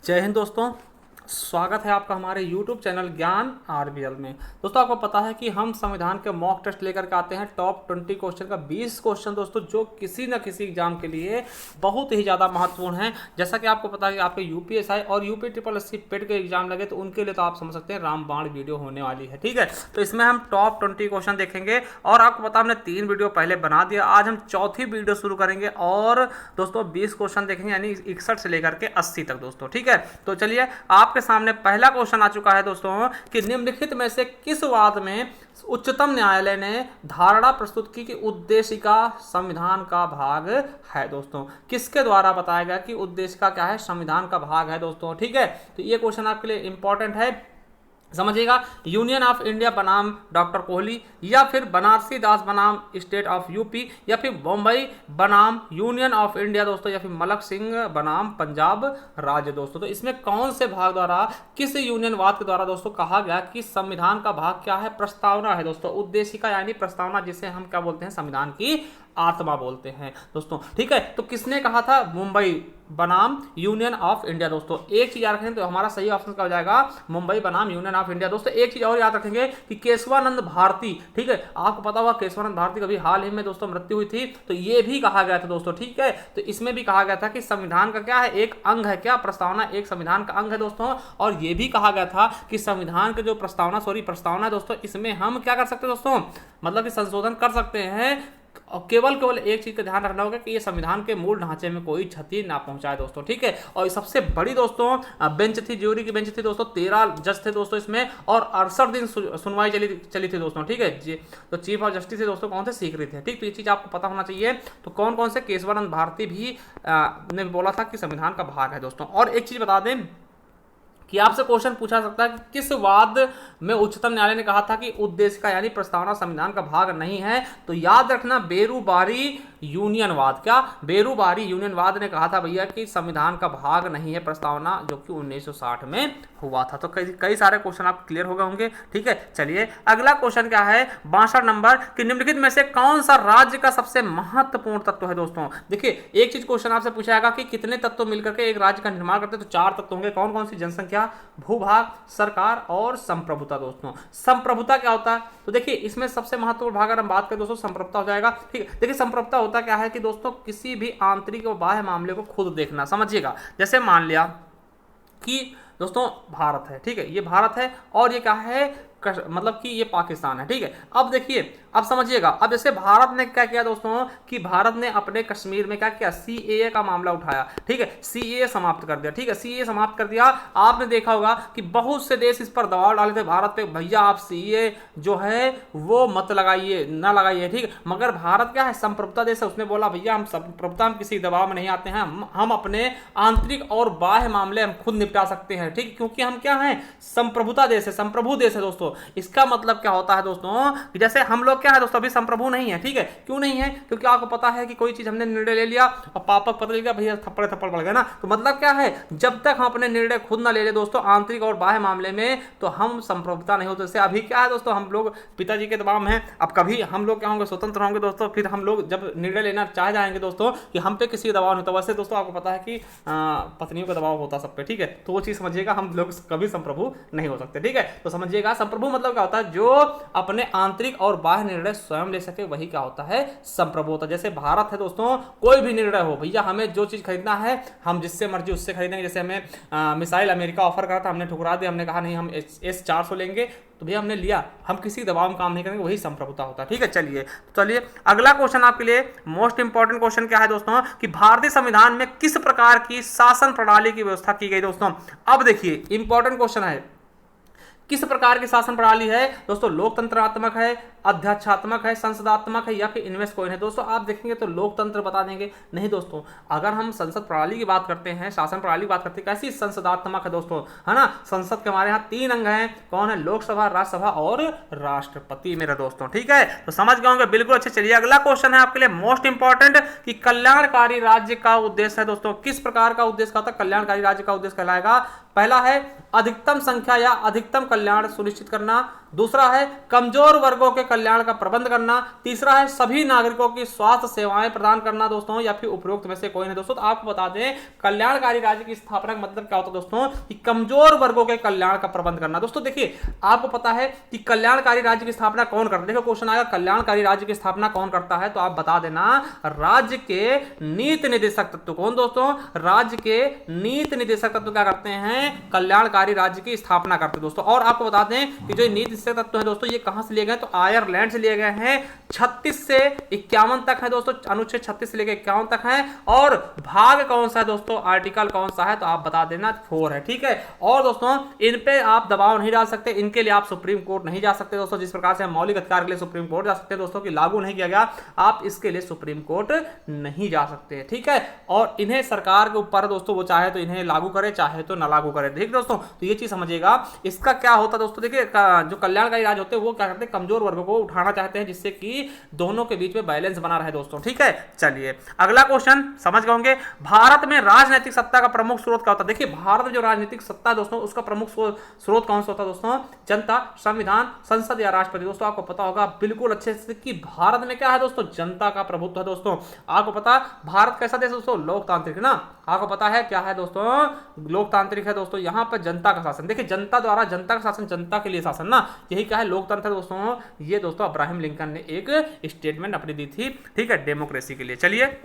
जय हिंद दोस्तों। स्वागत है आपका हमारे YouTube चैनल ज्ञान आरबीएल में। दोस्तों आपको पता है कि हम संविधान के मॉक टेस्ट लेकर के आते हैं टॉप 20 क्वेश्चन का 20 क्वेश्चन दोस्तों, जो किसी न किसी एग्जाम के लिए बहुत ही ज़्यादा महत्वपूर्ण है। जैसा कि आपको पता है कि आपके यूपीएसआई और यूपी ट्रिपल एससी पेड के एग्जाम लगे तो उनके लिए तो आप समझ सकते हैं रामबाण वीडियो होने वाली है। ठीक है, तो इसमें हम टॉप 20 क्वेश्चन देखेंगे और आपको पता हमने 3 वीडियो पहले बना दिया। आज हम चौथी वीडियो शुरू करेंगे और दोस्तों 20 क्वेश्चन देखेंगे, यानी 61 से लेकर के 80 तक दोस्तों। ठीक है, तो चलिए आपके सामने पहला क्वेश्चन आ चुका है दोस्तों कि निम्नलिखित में से किस वाद में उच्चतम न्यायालय ने धारणा प्रस्तुत की कि उद्देशिका संविधान का भाग है। दोस्तों किसके द्वारा बताया गया कि उद्देशिका क्या है, संविधान का भाग है दोस्तों। ठीक है, तो ये क्वेश्चन आपके लिए इंपॉर्टेंट है, समझिएगा। यूनियन ऑफ इंडिया बनाम डॉक्टर कोहली, या फिर बनारसी दास बनाम स्टेट ऑफ यूपी, या फिर बम्बई बनाम यूनियन ऑफ इंडिया दोस्तों, या फिर मलक सिंह बनाम पंजाब राज्य दोस्तों। तो इसमें कौन से भाग द्वारा, किस यूनियनवाद के द्वारा दोस्तों कहा गया कि संविधान का भाग क्या है, प्रस्तावना है दोस्तों। उद्देशिका यानी प्रस्तावना, जिसे हम क्या बोलते हैं, संविधान की आत्मा बोलते हैं दोस्तों। ठीक है, तो किसने कहा था, मुंबई बनाम यूनियन ऑफ इंडिया दोस्तों। एक चीज याद रखेंगे तो हमारा सही ऑप्शन क्या हो जाएगा, मुंबई बनाम यूनियन ऑफ इंडिया दोस्तों। एक चीज और याद रखेंगे कि केशवानंद भारती, ठीक है, आपको पता होगा केशवानंद भारती कभी हाल ही में दोस्तों मृत्यु हुई थी, तो ये भी कहा गया था दोस्तों। ठीक है, तो इसमें भी कहा गया था कि संविधान का क्या है, एक अंग है, क्या प्रस्तावना एक संविधान का अंग है दोस्तों। और ये भी कहा गया था कि संविधान के जो प्रस्तावना है दोस्तों, इसमें हम क्या कर सकते हैं दोस्तों, मतलब कि संशोधन कर सकते हैं। और केवल एक चीज का ध्यान रखना होगा कि ये संविधान के मूल ढांचे में कोई क्षति ना पहुंचाए दोस्तों। ठीक है, और सबसे बड़ी दोस्तों बेंच थी, ज्यूरी की बेंच थी दोस्तों, 13 जज थे दोस्तों इसमें, और 68 दिन सुनवाई चली थी दोस्तों। ठीक है जी, तो चीफ ऑफ जस्टिस दोस्तों कौन थे, सीकरी थे। ठीक, तो ये चीज आपको पता होना चाहिए। तो कौन कौन से, केशवानंद भारती भी ने बोला था कि संविधान का भाग है दोस्तों। और एक चीज बता दें कि आपसे क्वेश्चन पूछा सकता है कि किस वाद में उच्चतम न्यायालय ने कहा था कि उद्देशिका यानी प्रस्तावना संविधान का भाग नहीं है। तो याद रखना, बेरूबारी यूनियनवाद, क्या बेरूबारी यूनियनवाद ने कहा था भैया कि संविधान का भाग नहीं है प्रस्तावना, जो कि 1960 में हुआ था। तो कई सारे क्वेश्चन आप क्लियर हो गए होंगे। ठीक है, चलिए अगला क्वेश्चन क्या है, 62 नंबर कि निम्नलिखित में से कौन सा राज्य का सबसे महत्वपूर्ण तत्व है दोस्तों। देखिए एक चीज क्वेश्चन आपसे पूछा जाएगा कि कितने तत्व मिलकर के एक राज्य का निर्माण करते हैं, तो 4 तत्व होंगे। कौन कौन सी, जनसंख्या, भूभाग, सरकार और संप्रभुता दोस्तों। संप्रभुता क्या होता है, तो देखिए इसमें सबसे महत्वपूर्ण भाग अगर हम बात करें दोस्तों, संप्रभुता हो जाएगा। ठीक है, देखिए संप्रभुता होता क्या है कि दोस्तों किसी भी आंतरिक और बाह्य मामले को खुद देखना, समझिएगा। जैसे मान लिया कि दोस्तों भारत है, ठीक है, ये भारत है और ये क्या है, मतलब कि ये पाकिस्तान है। ठीक है, अब देखिए, अब समझिएगा, अब जैसे भारत ने क्या किया दोस्तों कि भारत ने अपने कश्मीर में क्या किया, सीएए का मामला उठाया। ठीक है, सीएए समाप्त कर दिया। ठीक है, सीएए समाप्त कर दिया। आपने देखा होगा कि बहुत से देश इस पर दबाव डाले थे भारत पे, भैया आप सीएए जो है वो मत लगाइए, ना लगाइए। ठीक है, मगर भारत क्या है, संप्रभुता देश है, उसने बोला भैया हम संप्रभुता, हम किसी दबाव में नहीं आते हैं, हम अपने आंतरिक और बाह्य मामले हम खुद निपटा सकते हैं। ठीक, क्योंकि हम क्या हैं, संप्रभुता देश है, संप्रभु देश है दोस्तों। इसका मतलब क्या होता है दोस्तों कि जैसे हम लोग क्या है दोस्तों, अभी संप्रभु नहीं है। ठीक है, क्यों नहीं है, क्योंकि आपको पता है कि कोई चीज हमने निर्णय ले लिया और पापा पता लग गया, भैया थप्पड़ पड़ गया ना। तो मतलब क्या है, जब तक हम अपने निर्णय खुद ना ले ले दोस्तों आंतरिक और बाह्य मामले में, तो हम संप्रभुता नहीं होते। जैसे अभी क्या है दोस्तों, हम लोग पिताजी के दबाव में हैं, अब कभी हम लोग क्या होंगे, स्वतंत्र होंगे दोस्तों, फिर हम लोग जब निर्णय लेना चाह जाएंगे दोस्तों कि हम पे किसी दबाव नहीं होता। वैसे दोस्तों आपको पता है कि पत्नियों का दबाव होता सब पे। ठीक है, तो वो चीज समझिएगा, हम लोग कभी संप्रभु नहीं हो सकते। ठीक है, तो समझिएगा संप्रभु मतलब क्या होता है, जो अपने आंतरिक और बाह्य निर्णय स्वयं ले सके, वही क्या होता है, संप्रभु होता है। जैसे भारत है दोस्तों, कोई भी निर्णय हो, भैया हमें जो चीज खरीदना है हम जिससे मर्जी उससे खरीदेंगे। जैसे हमें मिसाइल अमेरिका ऑफर करा था, हमने ठुकरा दिया, हमने कहा नहीं हम S-400 लेंगे, तो भैया हमने लिया, हम किसी दबाव में काम नहीं करेंगे, वही संप्रभुता होता है। ठीक है, चलिए अगला क्वेश्चन आपके लिए मोस्ट इंपॉर्टेंट क्वेश्चन क्या है दोस्तों कि भारतीय संविधान में किस प्रकार की शासन प्रणाली की व्यवस्था की गई दोस्तों। अब देखिए इंपॉर्टेंट क्वेश्चन है, किस प्रकार की शासन प्रणाली है दोस्तों, लोकतंत्रात्मक है, अध्यक्षात्मक है, संसदात्मक है, या फिर इनमें कोई नहीं। दोस्तों आप देखेंगे तो लोकतंत्र बता देंगे, नहीं दोस्तों, अगर हम संसद प्रणाली की बात करते हैं, शासन प्रणाली की बात करते हैं, कैसी, संसदात्मक है दोस्तों, है ना। संसद के हमारे यहाँ 3 अंग हैं, कौन है, लोकसभा, राज्यसभा और राष्ट्रपति मेरे दोस्तों। ठीक है, तो समझ गए होंगे, बिल्कुल अच्छे। चलिए अगला क्वेश्चन है आपके लिए मोस्ट इंपॉर्टेंट कि कल्याणकारी राज्य का उद्देश्य है दोस्तों, किस प्रकार का उद्देश्य का होता है, कल्याणकारी राज्य का उद्देश्य कहलाएगा। पहला है अधिकतम संख्या या अधिकतम कल्याण सुनिश्चित करना, दूसरा है कमजोर वर्गों के कल्याण का प्रबंध करना, तीसरा है सभी नागरिकों की स्वास्थ्य सेवाएं प्रदान करना दोस्तों, या फिर उपरोक्त में से कोई नहीं दोस्तों। तो आपको बता दें कल्याणकारी राज्य की स्थापना का मतलब क्या होता है दोस्तों, कि कमजोर वर्गों के कल्याण का प्रबंध करना। दोस्तों देखिए आपको पता है कि कल्याणकारी राज्य की स्थापना कौन करता है, देखो क्वेश्चन आएगा कल्याणकारी राज्य की स्थापना कौन करता है, तो आप बता देना राज्य के नीति निर्देशक तत्व। कौन दोस्तों, राज्य के नीति निर्देशक तत्व क्या करते हैं, कल्याणकारी राज्य की स्थापना करते हैं दोस्तों। और आपको बता दें कि जो नीति निर्देशक तत्व है दोस्तों ये कहां से लिए गए, तो आयरलैंड से लिए गए हैं। 36 से 51 तक है दोस्तों, अनुच्छेद 36 से लेकर 51 तक है। और भाग कौन सा है दोस्तों, आर्टिकल कौन सा है, तो आप बता देना 4 है, ठीक है। और दोस्तों इन पे आप दबाव नहीं डाल सकते, इनके लिए आप सुप्रीम कोर्ट नहीं जा सकते दोस्तों। जिस प्रकार से हम मौलिक अधिकार के लिए सुप्रीम कोर्ट जा सकते हैं दोस्तों, कि लागू नहीं किया गया, आप इसके लिए सुप्रीम कोर्ट नहीं जा सकते, ठीक है। और इन्हें सरकार के ऊपर दोस्तों, वो चाहे तो इन्हें लागू करे, चाहे तो ना लागू करे, ठीक दोस्तों। तो ये चीज समझिएगा। इसका क्या होता है दोस्तों, देखिए जो कल्याणकारी राज्य होते हैं वो क्या करते हैं, कमजोर वर्गों को उठाना चाहते हैं, जिससे कि दोनों के बीच में बैलेंस बना रहे दोस्तों, ठीक है। चलिए अगला क्वेश्चन समझ गए होंगे, भारत में राजनीतिक सत्ता का प्रमुख स्रोत क्या होता है। देखिए भारत में जो राजनीतिक सत्ता है दोस्तों, उसका प्रमुख स्रोत कौन सा होता है दोस्तों, जनता, संविधान, संसद या राष्ट्रपति। दोस्तों आपको पता होगा बिल्कुल अच्छे से कि भारत में क्या है दोस्तों, जनता का प्रभुत्व है दोस्तों। आपको पता भारत कैसा देश दोस्तों, लोकतांत्रिक ना, आपको पता है क्या है दोस्तों, लोकतांत्रिक है दोस्तों। यहां पर जनता का शासन, देखिए जनता द्वारा, जनता का शासन, जनता के लिए शासन ना, यही क्या है, लोकतंत्र दोस्तों। ये दोस्तों अब्राहम लिंकन ने एक स्टेटमेंट अपनी दी थी, ठीक है, डेमोक्रेसी के लिए। चलिए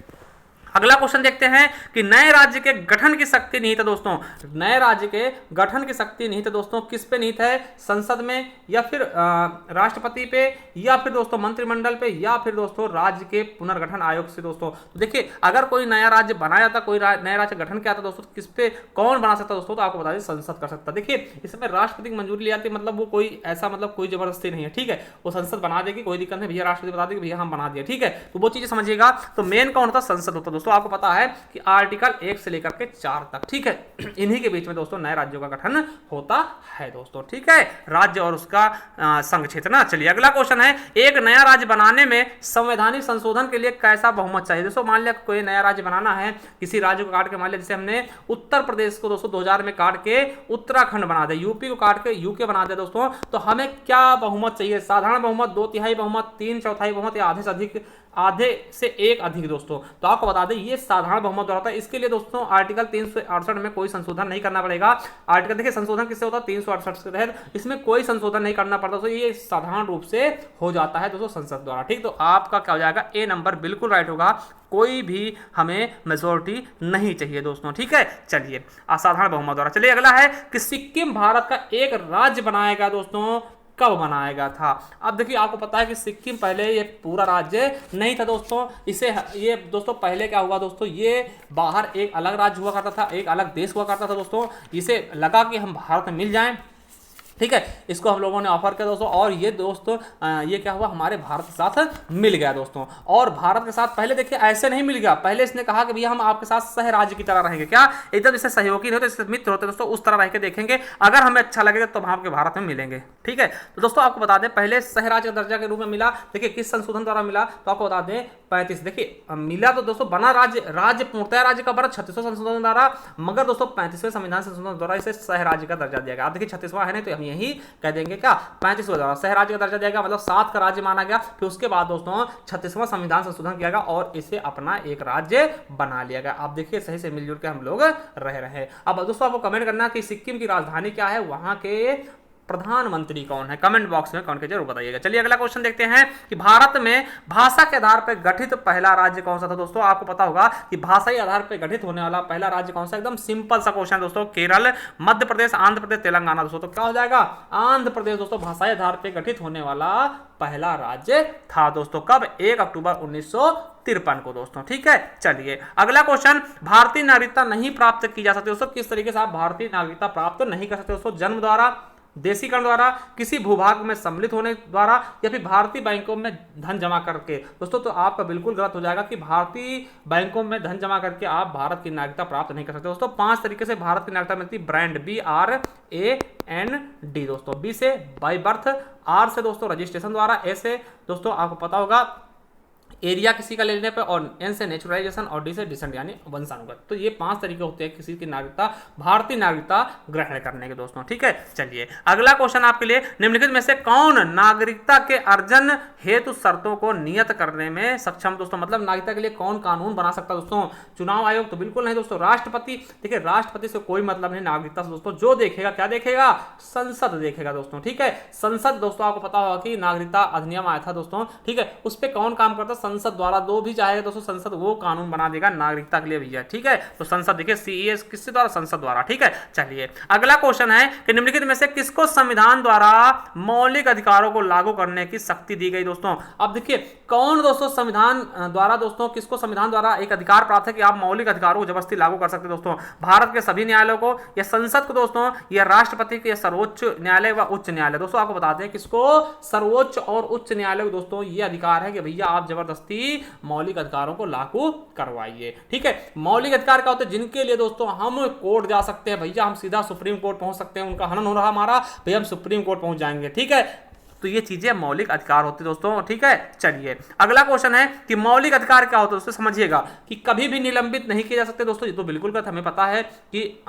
अगला क्वेश्चन देखते हैं कि नए राज्य के गठन की शक्ति निहित है दोस्तों, नए राज्य के गठन की शक्ति निहित है दोस्तों, किस पे निहित है, संसद में, या फिर राष्ट्रपति पे, या फिर दोस्तों मंत्रिमंडल पे, या फिर दोस्तों राज्य के पुनर्गठन आयोग से दोस्तों। तो देखिए अगर कोई नया राज्य बनाया था, कोई नया राज्य गठन किया था दोस्तों, किस पे कौन बना सकता दोस्तों, तो आपको बता दें संसद कर सकता। देखिए इसमें राष्ट्रपति की मंजूरी ली जाती है, मतलब वो कोई ऐसा मतलब कोई जबरदस्ती नहीं है, ठीक है, वो संसद बना देगी, कोई दिक्कत नहीं, भैया राष्ट्रपति बता देगी भैया हम बना दिया, ठीक है। तो वो चीजें समझिएगा। तो मेन कौन होता, संसद होता दोस्तों। आपको पता है कि आर्टिकल 1 से लेकर के 4 तक, ठीक है, इन्हीं के बीच में दोस्तों नए राज्यों का गठन होता है दोस्तों, ठीक है, राज्य और उसका संघ क्षेत्र ना। चलिए अगला क्वेश्चन है, एक नया राज्य बनाने में संवैधानिक संशोधन के लिए कैसा बहुमत चाहिए। दोस्तों मान लिया कोई नया राज्य बनाना है, किसी राज्य को काट के, मान लिया जैसे हमने उत्तर प्रदेश को दोस्तों 2000 में काट के उत्तराखंड बना दे, यूपी को काट के यूके बना दे दोस्तों, तो हमें क्या बहुमत चाहिए, साधारण बहुमत, 2/3 बहुमत, 3/4 बहुमत, या आधे से अधिक, आधे से एक अधिक दोस्तों। तो आपको बता दें ये साधारण बहुमत होता है। इसके लिए दोस्तों आर्टिकल 368 में कोई संशोधन नहीं करना पड़ेगा। आर्टिकल देखिए संशोधन किससे होता है, 368 के तहत, इसमें कोई संशोधन नहीं करना पड़ता दोस्तों, ये साधारण रूप से हो जाता है दोस्तों संसद द्वारा, ठीक। तो आपका क्या हो जाएगा, ए नंबर बिल्कुल राइट होगा, कोई भी हमें मेजोरिटी नहीं चाहिए दोस्तों, ठीक है। चलिए असाधारण बहुमत द्वारा। चलिए अगला है कि सिक्किम भारत का एक राज्य बनाएगा दोस्तों, कब बनाएगा था। अब देखिए आपको पता है कि सिक्किम पहले ये पूरा राज्य नहीं था दोस्तों, इसे ये दोस्तों पहले क्या हुआ दोस्तों, ये बाहर एक अलग राज्य हुआ करता था, एक अलग देश हुआ करता था दोस्तों। इसे लगा कि हम भारत में मिल जाएं, ठीक है, इसको हम लोगों ने ऑफर किया दोस्तों, और ये दोस्तों ये क्या हुआ, हमारे भारत के साथ मिल गया दोस्तों। और भारत के साथ पहले देखिए ऐसे नहीं मिल गया, पहले इसने कहा कि भैया हम आपके साथ सह राज्य की तरह रहेंगे, क्या एकदम जैसे सहयोगी होते, जैसे मित्र होते दोस्तों, उस तरह रह के देखेंगे, अगर हमें अच्छा लगेगा तो हम आपके भारत में मिलेंगे, ठीक है। तो दोस्तों आपको बता दें पहले सह राज्य का दर्जा के रूप में मिला, देखिए किस संशोधन द्वारा मिला, तो आपको बता दें 35, देखिए मिला तो दोस्तों बना राज्य पूर्णतः राज्य का बना 36वें संशोधन द्वारा, मगर दोस्तों 35वें संविधान संशोधन द्वारा इसे सह राज्य का दर्जा दिया गया। आप देखिए 36वां है नहीं तो हम यही कह देंगे क्या, 35वें द्वारा सह राज्य का दर्जा दिया गया, मतलब 7 का राज्य माना गया। फिर उसके बाद दोस्तों 36वां संविधान संशोधन किया गया और इसे अपना एक राज्य बना लिया गया। आप देखिए सही से मिलजुल के हम लोग रह रहे हैं। अब दोस्तों आपको कमेंट करना कि सिक्किम की राजधानी क्या है, वहां के प्रधानमंत्री कौन है, कमेंट बॉक्स में कौन के जरूर बताइएगा। चलिए अगला क्वेश्चन देखते हैं कि भारत में भाषा के आधार पर गठित पहला राज्य कौन सा था। दोस्तों आपको पता होगा कि भाषाई आधार पर गठित होने वाला पहला राज्य कौन सा, एकदम सिंपल सा क्वेश्चन दोस्तों, केरल, मध्य प्रदेश, आंध्र प्रदेश, तेलंगाना दोस्तों। तो क्या हो जाएगा, आंध्र प्रदेश दोस्तों भाषाई आधार पर गठित होने वाला पहला राज्य था दोस्तों। कब, 1 अक्टूबर 1953 को दोस्तों, ठीक है। चलिए अगला क्वेश्चन, भारतीय नागरिकता नहीं प्राप्त की जा सकती दोस्तों, किस तरीके से आप भारतीय नागरिकता प्राप्त नहीं कर सकते दोस्तों, जन्म द्वारा, देशीकरण द्वारा, किसी भूभाग में सम्मिलित होने द्वारा, या फिर भारतीय बैंकों में धन जमा करके दोस्तों। तो आपका बिल्कुल गलत हो जाएगा कि भारतीय बैंकों में धन जमा करके आप भारत की नागरिकता प्राप्त नहीं कर सकते दोस्तों। 5 तरीके से भारत की नागरिकता मिलती है, ब्रांड BRAND दोस्तों, B से बाय बर्थ, R से दोस्तों रजिस्ट्रेशन द्वारा, A से दोस्तों आपको पता होगा एरिया किसी का लेने पे, और एन से नेचुरलाइजेशन, और डी से डिसेंट यानी वंशानुगत। तो ये 5 तरीके होते हैं किसी की नागरिकता, भारतीय नागरिकता ग्रहण करने के दोस्तों। ठीक है, चलिए अगला क्वेश्चन आपके लिए, निम्नलिखित में से कौन नागरिकता के अर्जन हेतु शर्तों को नियत करने में सक्षम दोस्तों, मतलब नागरिकता के लिए कौन कानून बना सकता है दोस्तों? चुनाव आयोग तो बिल्कुल नहीं दोस्तों, राष्ट्रपति। देखिए राष्ट्रपति से कोई मतलब नहीं नागरिकता से दोस्तों, जो देखेगा क्या देखेगा? संसद देखेगा दोस्तों। ठीक है, संसद दोस्तों आपको पता होगा कि नागरिकता अधिनियम आया था दोस्तों। ठीक है, उस पर कौन काम करता? संसद द्वारा। दो भी चाहेगा दोस्तों संसद, वो कानून बना देगा नागरिकता के लिए भैया। ठीक है, तो संसद देखिए सीईए किसके द्वारा? संसद द्वारा। ठीक है, चलिए अगला क्वेश्चन है कि निम्नलिखित में से किसको संविधान द्वारा मौलिक अधिकारों को लागू करने की शक्ति दी गई दोस्तों? अब देखिए कौन दोस्तों संविधान द्वारा दोस्तों, किसको संविधान द्वारा एक अधिकार प्राप्त है कि आप मौलिक अधिकारों को जबरदस्ती लागू कर सकते दोस्तों? भारत के सभी न्यायालयों को, या संसद को दोस्तों, या राष्ट्रपति के, या सर्वोच्च न्यायालय व उच्च न्यायालय? दोस्तों आपको बताते हैं किसको? सर्वोच्च और उच्च न्यायालय दोस्तों ये अधिकार है कि भैया आप जबरदस्ती मौलिक अधिकारों को लागू करवाइए। ठीक है, मौलिक अधिकार क्या होते हैं? जिनके लिए दोस्तों हम कोर्ट जा सकते हैं भैया, हम सीधा सुप्रीम कोर्ट पहुंच सकते हैं, उनका हनन हो रहा हमारा भैया, हम सुप्रीम कोर्ट पहुंच जाएंगे। ठीक है, तो ये चीजें मौलिक अधिकार होते हैं दोस्तों। ठीक है, चलिए अगला क्वेश्चन है कि मौलिक अधिकार क्या होता है दोस्तों? समझिएगा कि कभी भी निलंबित नहीं किए जा सकते दोस्तों, ये तो बिल्कुल गलत, हमें पता है कि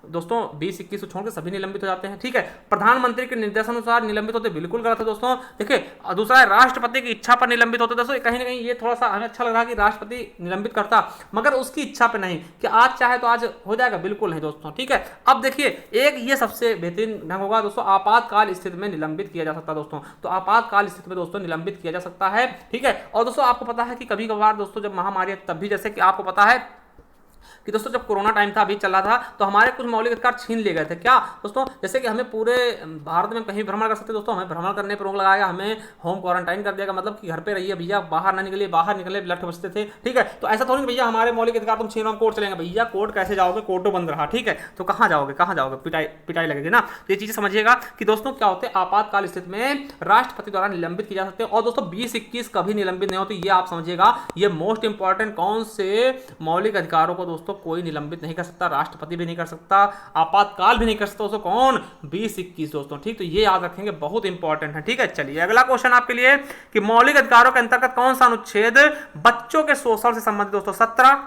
दोस्तों 20-21 को छोड़कर सभी निलंबित हो जाते हैं। ठीक है, प्रधानमंत्री के निर्देशानुसार निलंबित होते, बिल्कुल गलत है दोस्तों। देखिए दूसरा है राष्ट्रपति की इच्छा पर निलंबित होते दोस्तों, कहीं ना कहीं ये थोड़ा सा हमें अच्छा लग रहा है कि राष्ट्रपति निलंबित करता, मगर उसकी इच्छा पे नहीं कि आज चाहे तो आज हो जाएगा, बिल्कुल नहीं दोस्तों। ठीक है, अब देखिए एक ये सबसे बेहतरीन ढंग होगा दोस्तों, आपातकाल स्थिति में निलंबित किया जा सकता दोस्तों। तो आपातकाल स्थिति में दोस्तों निलंबित किया जा सकता है। ठीक है, और दोस्तों आपको पता है कि कभी कभार दोस्तों जब महामारी, तब भी जैसे कि आपको पता है कि दोस्तों जब कोरोना टाइम था, अभी चल रहा था, तो हमारे कुछ मौलिक अधिकार छीन लिए गए थे। क्या दोस्तों? जैसे कि हमें पूरे भारत में कहीं भ्रमण कर सकते दोस्तों, हमें भ्रमण करने पर रोक लगाया गया, हमें होम क्वारंटाइन कर दिया गया, मतलब कि घर पे रहिए भैया, बाहर ना निकलिए, बाहर निकले ब्लड बचते थे। ठीक है, तो ऐसा थोड़ी भैया हमारे मौलिक अधिकार तुम छीन, हम कोर्ट चलेंगे भैया, कोर्ट कैसे जाओगे? कोर्ट तो बंद रहा। ठीक है, तो कहाँ जाओगे, कहाँ जाओगे? पिटाई लगेगी ना। तो ये चीजें समझिएगा कि दोस्तों क्या होते हैं, आपातकाल स्थिति में राष्ट्रपति द्वारा निलंबित किए जा सकते हैं। और दोस्तों 20-21 कभी निलंबित नहीं होती, ये आप समझिएगा। ये मोस्ट इंपॉर्टेंट, कौन से मौलिक अधिकारों को दोस्तों कोई निलंबित नहीं कर सकता, राष्ट्रपति भी नहीं कर सकता, आपातकाल भी नहीं कर सकता दोस्तों, कौन? 20-21 दोस्तों। ठीक, तो ये याद रखेंगे, बहुत इंपॉर्टेंट है। ठीक है, चलिए अगला क्वेश्चन आपके लिए कि मौलिक अधिकारों के अंतर्गत कौन सा अनुच्छेद बच्चों के शोषण से संबंधित दोस्तों? 17।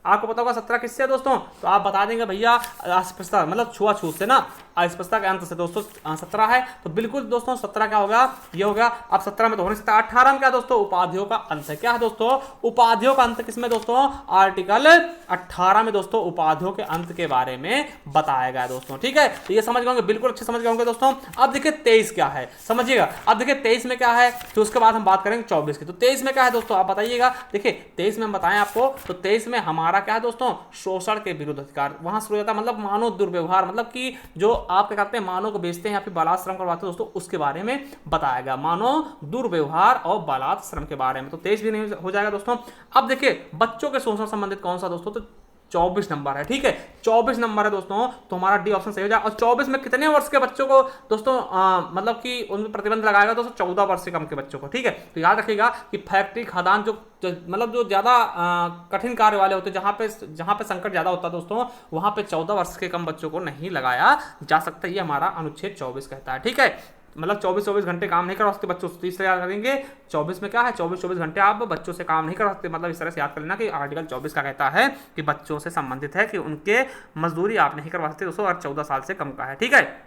आपको पता होगा 17 किससे है दोस्तों? तो आप बता देंगे भैया अस्पृश्यता, मतलब छुआछूत से ना, अस्पृश्यता के अंत से दोस्तों 17 है। तो बिल्कुल दोस्तों 17 क्या होगा? ये हो गया। अब 17 में तो हो नहीं सकता। 18 में क्या दोस्तों? उपाधियों का अंत है। क्या है दोस्तों? उपाधियों का अंत किसमें दोस्तों? आर्टिकल 18 में दोस्तों उपाधियों के अंत के बारे में बताया गया दोस्तों। ठीक है, तो ये समझ गए होंगे, बिल्कुल अच्छे समझ गए होंगे दोस्तों। अब देखिए 23 क्या है, समझिएगा। अब देखिए 23 में क्या है, तो उसके बाद हम बात करेंगे 24 की। तो 23 में क्या है दोस्तों, आप बताइएगा। देखिए 23 में हम बताएं आपको, तो 23 में हमारा क्या है दोस्तों? शोषण के विरुद्ध अधिकार। वहां शुरू होता है, मतलब मानव दुर्व्यवहार, मतलब कि जो आप क्या करते हैं, मानव को बेचते हैं या फिर बालात श्रम करवाते हैं दोस्तों, उसके बारे में बताया गया, मानव दुर्व्यवहार और बालात श्रम के बारे में। तो 23 भी नहीं हो जाएगा दोस्तों। अब देखिए बच्चों के शोषण संबंधित कौन सा दोस्तों? तो 24 नंबर है। ठीक है, 24 नंबर है दोस्तों, तो हमारा डी ऑप्शन सही हो जाए। और 24 में कितने वर्ष के बच्चों को दोस्तों मतलब कि उनमें प्रतिबंध लगाएगा दोस्तों? 14 वर्ष से कम के बच्चों को। ठीक है, तो याद रखिएगा कि फैक्ट्री, खदान, जो मतलब जो ज्यादा कठिन कार्य वाले होते हैं, जहां पे संकट ज्यादा होता है दोस्तों, वहां पे 14 वर्ष के कम बच्चों को नहीं लगाया जा सकता। ये हमारा अनुच्छेद 24 कहता है। ठीक है, मतलब 24 घंटे काम नहीं करा सकते बच्चों से, तीसरे याद करेंगे। 24 में क्या है, 24 घंटे आप बच्चों से काम नहीं करा सकते, मतलब इस तरह से याद कर लेना कि आर्टिकल 24 का कहता है कि बच्चों से संबंधित है, कि उनके मजदूरी आप नहीं करवा सकते दोस्तों, और 14 साल से कम का है। ठीक है,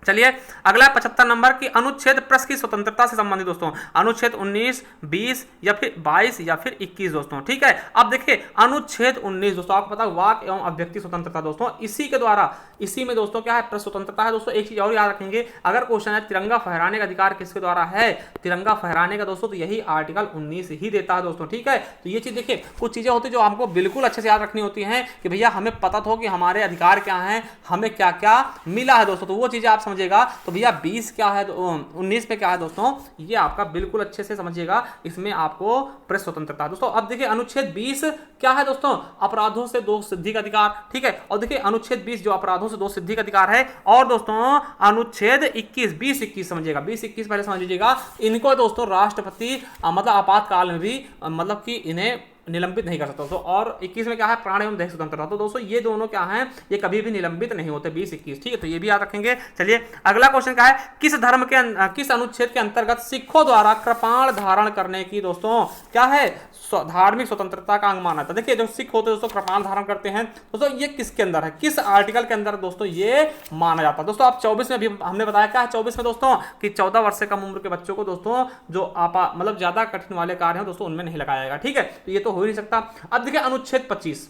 चलिए अगला 75 नंबर की अनुच्छेद प्रेस की स्वतंत्रता से संबंधित दोस्तों, अनुच्छेद 19, 20 या फिर 22 या फिर 21 दोस्तों। ठीक है, अब देखिए अनुच्छेद 19 दोस्तों, आपको पता है वाक एवं अभिव्यक्ति स्वतंत्रता दोस्तों, इसी के द्वारा, इसी में दोस्तों क्या है, प्रेस स्वतंत्रता है दोस्तों। एक चीज और याद रखेंगे, अगर क्वेश्चन है तिरंगा फहराने का अधिकार किसके द्वारा है, तिरंगा फहराने का दोस्तों, तो यही आर्टिकल 19 ही देता है दोस्तों। ठीक है, तो ये चीज देखिए, कुछ चीजें होती है जो हमको बिल्कुल अच्छे से याद रखनी होती हैं कि भैया हमें पता हो कि हमारे अधिकार क्या हैं, हमें क्या क्या मिला है दोस्तों, तो वो चीजें आप समझिएगा। तो भैया 20 क्या है, 19 पे क्या है दोस्तों, ये आपका बिल्कुल अच्छे से समझिएगा, इसमें आपको प्रेस स्वतंत्रता दोस्तों। अब देखिए अनुच्छेद 20 क्या है दोस्तों, अपराधों से दोष सिद्धि का अधिकार। ठीक है, और देखिए अनुच्छेद 20 जो अपराधों से दोष सिद्धि का अधिकार है, और दोस्तों अनुच्छेद 20-21 समझिएगा, 20-21 पहले समझ लीजिएगा। इनको दोस्तों राष्ट्रपति मतलब आपातकाल में भी मतलब कि इन्हें निलंबित नहीं कर सकता दोस्तों। और 21 में क्या है, प्राण एवं दैहिक स्वतंत्रता। तो दोस्तों ये दोनों क्या हैं, ये कभी भी निलंबित नहीं होते 20-21, ठीक है, तो ये भी याद रखेंगे। चलिए अगला क्वेश्चन क्या है, किस धर्म के किस अनुच्छेद के अंतर्गत सिखों द्वारा कृपाण धारण करने की दोस्तों क्या है, धार्मिक स्वतंत्रता का अंग माना था। देखिए जो सिख होते हैं दोस्तों कृपाण धारण करते हैं दोस्तों, ये किसके अंदर है, किस आर्टिकल के अंदर दोस्तों ये माना जाता है। दोस्तों आप 24 में भी हमने बताया क्या है 24 में दोस्तों, कि 14 वर्ष से कम उम्र के बच्चों को दोस्तों जो मतलब ज्यादा कठिन वाले कार्य हैं दोस्तों उनमें नहीं लगाया जाएगा, ठीक है, तो ये तो हो ही नहीं सकता। अब देखिए अनुच्छेद 25,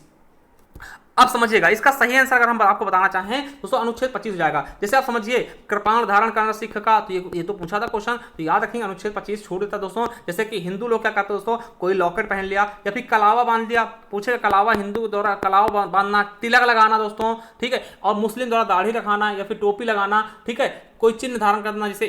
अब समझिएगा इसका सही आंसर अगर हम आपको बताना चाहें दोस्तों अनुच्छेद 25 हो जाएगा। जैसे आप समझिए कृपाण धारण करना सिख का, तो ये तो पूछा था क्वेश्चन, तो याद रखेंगे अनुच्छेद 25 छोड़ देता दोस्तों। जैसे कि हिंदू लोग क्या करते हैं दोस्तों, कोई लॉकेट पहन लिया या फिर कलावा बांध लिया, पूछे कलावा हिंदू द्वारा कलावा बांधना, तिलक लगाना दोस्तों, ठीक है, और मुस्लिम द्वारा दाढ़ी रखाना या फिर टोपी लगाना, ठीक है, कोई चिन्ह धारण करना, जैसे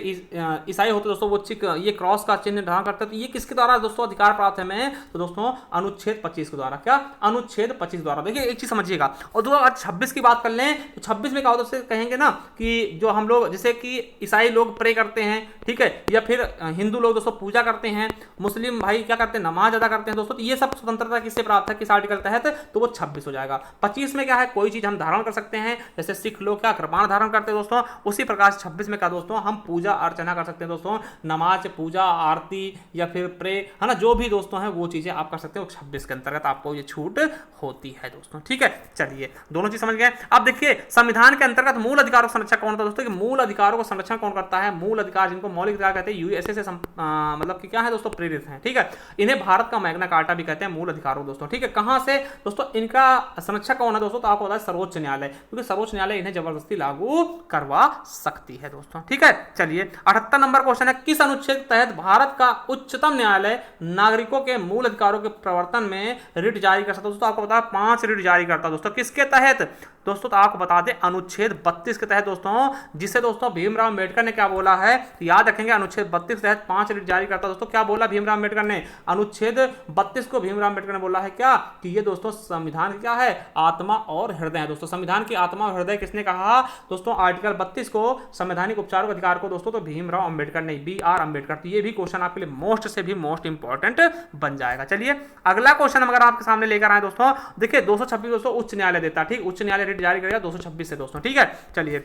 ईसाई होते दोस्तों वो ये क्रॉस का चिन्ह धारण करते हैं, तो ये किसके द्वारा दोस्तों अधिकार प्राप्त है में, तो दोस्तों अनुच्छेद 25 के द्वारा, क्या अनुच्छेद 25 द्वारा। देखिए एक चीज समझिएगा। और दोस्तों आज 26 की बात कर लें तो 26 में क्या होता है, कहेंगे ना कि जो हम लोग जैसे कि ईसाई लोग प्रे करते हैं, ठीक है, या फिर हिंदू लोग दोस्तों पूजा करते हैं, मुस्लिम भाई क्या करते हैं नमाज अदा करते हैं दोस्तों, तो ये सब स्वतंत्रता किससे प्राप्त है, किस आर्टिकल तहत, तो वो 26 हो जाएगा। 25 में क्या है, कोई चीज हम धारण कर सकते हैं, जैसे सिख लोग क्या कृपाण धारण करते हैं दोस्तों, उसी प्रकार 26 में क्या दोस्तों हम पूजा अर्चना कर सकते हैं दोस्तों, नमाज पूजा आरती या फिर प्रे, है ना, जो भी दोस्तों हैं वो चीजें आप कर सकते हो। 26 के अंतर्गत आपको ये छूट होती है दोस्तों, ठीक है। चलिए दोनों चीज समझ गए। अब देखिए संविधान के अंतर्गत मूल अधिकारों का संरक्षण कौन होता है दोस्तों, कि मूल अधिकारों का संरक्षण कौन करता है, मूल अधिकार जिनको मौलिक अधिकार कहते हैं यूएसए से मतलब कि क्या है दोस्तों प्रेरित है, ठीक है, इन्हें भारत का मैग्ना कार्टा भी कहते हैं मूल अधिकारों दोस्तों, ठीक है। कहां से दोस्तों इनका संरक्षक कौन है दोस्तों, तो आपको पता है सर्वोच्च न्यायालय, क्योंकि सर्वोच्च न्यायालय इन्हें जबरदस्ती लागू करवा सकती है दोस्तों, ठीक है। चलिए 78 नंबर क्वेश्चन है, किस अनुच्छेद के तहत भारत का उच्चतम न्यायालय नागरिकों के मूल अधिकारों के प्रवर्तन में रिट जारी कर सकता है दोस्तों, आपको पता है 5 रिट जारी करता है दोस्तों, किसके तहत दोस्तों, तो आपको बता दें अनुच्छेद 32 के तहत दोस्तों, जिसे दोस्तों भीमराव अम्बेडकर ने क्या बोला है, तो याद रखेंगे अनुच्छेद 32 के तहत 5 रिट जारी करता है दोस्तों। क्या बोला भीमराव अम्बेडकर ने, अनुच्छेद 32 को भीमराव अम्बेडकर ने बोला है क्या, कि ये दोस्तों संविधान क्या है, आत्मा और हृदय है दोस्तों। संविधान की आत्मा और हृदय किसने कहा दोस्तों, आर्टिकल 32 को संवैधानिक उपचार अधिकार को दोस्तों तो भीमराव अम्बेडकर ने, BR अम्बेडकर। तो ये भी क्वेश्चन आपके लिए मोस्ट से भी मोस्ट इंपॉर्टेंट बन जाएगा। चलिए अगला क्वेश्चन अगर आपके सामने लेकर आए दोस्तों, देखिए 226 दोस्तों उच्च न्यायालय देता है, ठीक, उच्च न्यायालय रिट जारी करेगा 226 से दोस्तों, ठीक है। चलिए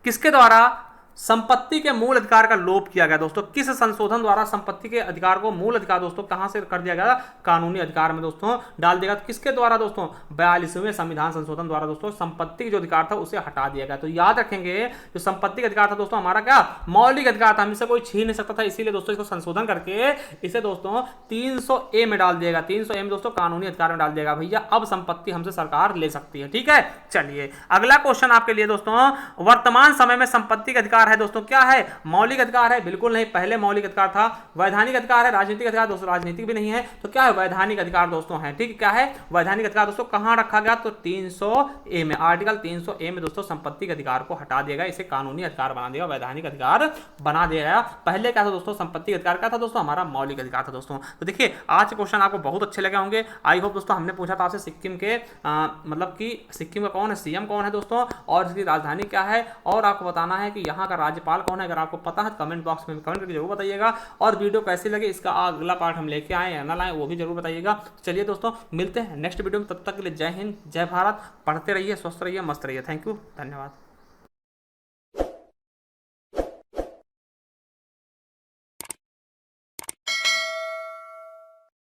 किसके द्वारा संपत्ति के मूल अधिकार का लोप किया गया दोस्तों, किस संशोधन द्वारा संपत्ति के अधिकार को मूल अधिकार दोस्तों कहां से कर दिया गया, कानूनी अधिकार में दोस्तों डाल दिया गया। किसके द्वारा दोस्तों, 42वें संविधान संशोधन द्वारा दोस्तों संपत्ति के जो अधिकार था उसे हटा दिया गया। तो याद रखेंगे जो संपत्ति का अधिकार था दोस्तों हमारा क्या मौलिक अधिकार था, हमसे कोई छीन नहीं सकता था, इसीलिए दोस्तों इसको संशोधन करके इसे दोस्तों 300A में डाल दिएगा, 300A में दोस्तों कानूनी अधिकार में डाल दिएगा। भैया अब संपत्ति हमसे सरकार ले सकती है, ठीक है। चलिए अगला क्वेश्चन आपके लिए दोस्तों, वर्तमान समय में संपत्ति का अधिकार है दोस्तों क्या है, मौलिक अधिकार है, बिल्कुल नहीं, पहले मौलिक अधिकार था। वैधानिक अधिकार है, राजनीतिक अधिकार दोस्तों राजनीतिक भी नहीं है, तो क्या है वैधानिक अधिकार दोस्तों है, ठीक, क्या है वैधानिक अधिकार दोस्तों कहां रखा गया, तो 300A में, आर्टिकल 300A में दोस्तों संपत्ति के अधिकार को हटा दिया गया, इसे कानूनी अधिकार बना दिया, वैधानिक अधिकार बना दिया गया। पहले क्या था दोस्तों, संपत्ति अधिकार क्या था दोस्तों, हमारा मौलिक अधिकार था दोस्तों। तो देखिए आज के क्वेश्चन आपको बहुत अच्छे लगे होंगे, आई होप दोस्तों। हमने पूछा था आपसे सिक्किम के मतलब कि सिक्किम का कौन है, CM कौन है दोस्तों, और इसकी राजधानी क्या है, और आपको बताना है कि यहाँ का राज्यपाल कौन है। अगर आपको पता है कमेंट बॉक्स में कमेंट करके जरूर बताइएगा, और वीडियो कैसी लगे इसका अगला पार्ट हम लेके आए या ना लाएं वो भी जरूर बताइएगा। चलिए दोस्तों मिलते हैं नेक्स्ट वीडियो में, तब तक के लिए जय हिंद जय भारत, पढ़ते रहिए, स्वस्थ रहिए, मस्त रहिए। थैंक यू, धन्यवाद।